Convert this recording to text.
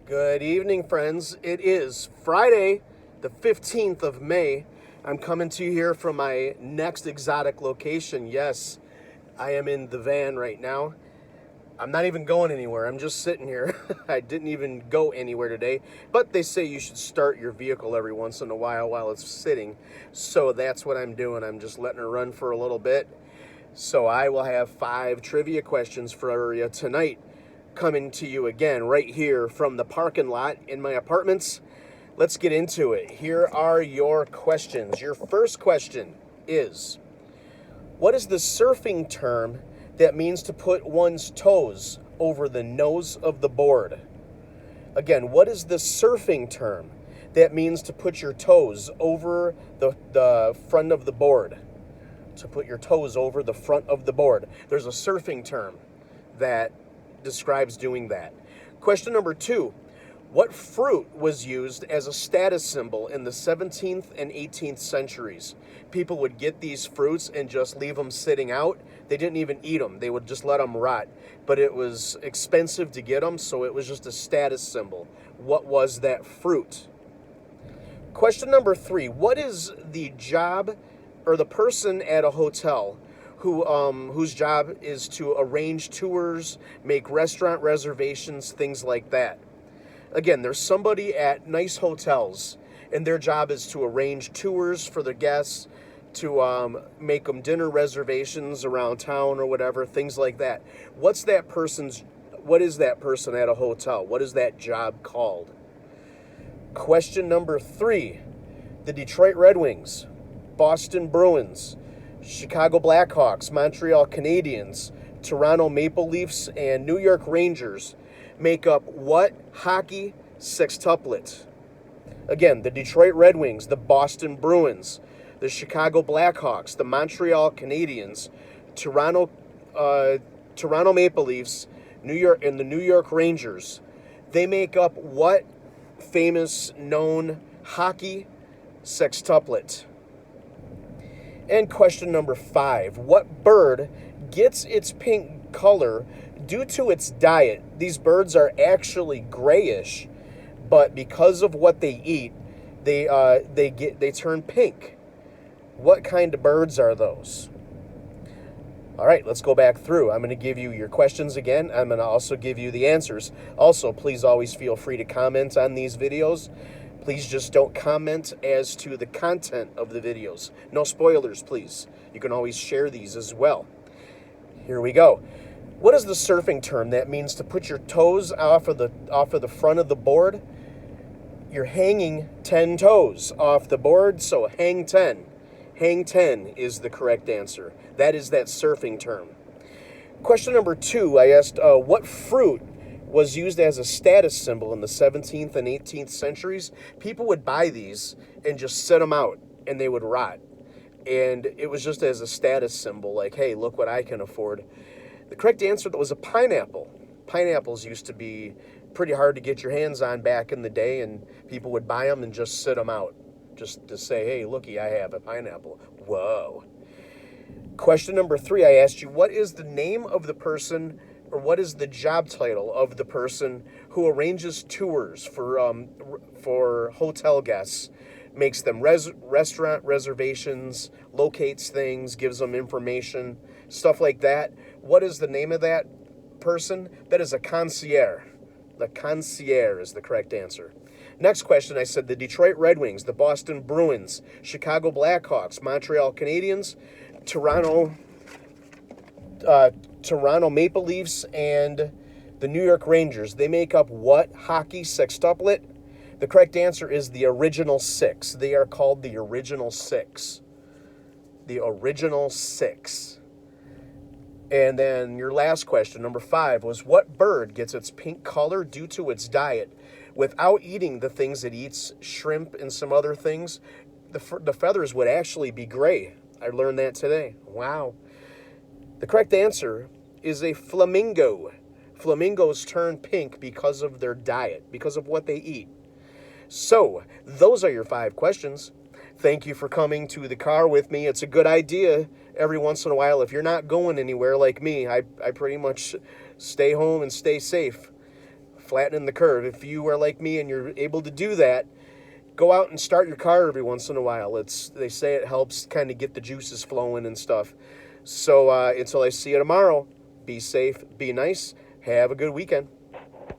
Good evening, friends. It is Friday, the 15th of May. I'm coming to you here from my next exotic location. Yes, I am in the van right now. I'm not even going anywhere. I'm just sitting here. I didn't even go anywhere today. But they say you should start your vehicle every once in a while it's sitting. So that's what I'm doing. I'm just letting her run for a little bit. So I will have 5 trivia questions for you tonight, coming to you again right here from the parking lot in my apartments. Let's get into it. Here are your questions. Your first question is, what is the surfing term that means to put one's toes over the nose of the board? Again, what is the surfing term that means to put your toes over the front of the board? To put your toes over the front of the board. There's a surfing term that describes doing that. Question number 2. What fruit was used as a status symbol in the 17th and 18th centuries? People would get these fruits and just leave them sitting out. They didn't even eat them. They would just let them rot. But it was expensive to get them, so it was just a status symbol. What was that fruit? Question number 3. What is the job or the person at a hotel whose job is to arrange tours, make restaurant reservations, things like that? Again, there's somebody at nice hotels, and their job is to arrange tours for the guests, to make them dinner reservations around town or whatever, things like that. What is that person at a hotel? What is that job called? Question number 3. The Detroit Red Wings, Boston Bruins, Chicago Blackhawks, Montreal Canadiens, Toronto Maple Leafs, and New York Rangers make up what hockey sextuplet? Again, the Detroit Red Wings, the Boston Bruins, the Chicago Blackhawks, the Montreal Canadiens, Toronto Maple Leafs, and the New York Rangers. They make up what famous known hockey sextuplet? And question number 5. What bird gets its pink color due to its diet? These birds are actually grayish, but because of what they eat, they turn pink. What kind of birds are those? All right, let's go back through. I'm going to give you your questions again. I'm going to also give you the answers. Also, please always feel free to comment on these videos. Please just don't comment as to the content of the videos. No spoilers, please. You can always share these as well. Here we go. What is the surfing term that means to put your toes off of the front of the board? You're hanging 10 toes off the board, so hang 10. Hang 10 is the correct answer. That is that surfing term. Question number 2, I asked, what fruit was used as a status symbol in the 17th and 18th centuries? People would buy these and just set them out, and they would rot. And it was just as a status symbol, like, hey, look what I can afford. The correct answer was a pineapple. Pineapples used to be pretty hard to get your hands on back in the day, and people would buy them and just sit them out, just to say, hey, looky, I have a pineapple. Whoa. Question number 3, I asked you, what is the name of the person, or what is the job title of the person who arranges tours for hotel guests, makes them restaurant reservations, locates things, gives them information, stuff like that? What is the name of that person? That is a concierge. The concierge is the correct answer. Next question, I said the Detroit Red Wings, the Boston Bruins, Chicago Blackhawks, Montreal Canadiens, Toronto Maple Leafs, and the New York Rangers. They make up what hockey sextuplet? The correct answer is the original 6. They are called the original 6. The original 6. And then your last question, number 5, was what bird gets its pink color due to its diet? Without eating the things it eats, shrimp and some other things, the feathers would actually be gray. I learned that today. Wow. The correct answer is a flamingo. Flamingos turn pink because of their diet, because of what they eat. So, those are your 5 questions. Thank you for coming to the car with me. It's a good idea every once in a while. If you're not going anywhere like me, I pretty much stay home and stay safe. flattening the curve. If you are like me and you're able to do that, go out and start your car every once in a while. They say it helps kind of get the juices flowing and stuff. So until I see you tomorrow, be safe, be nice, have a good weekend.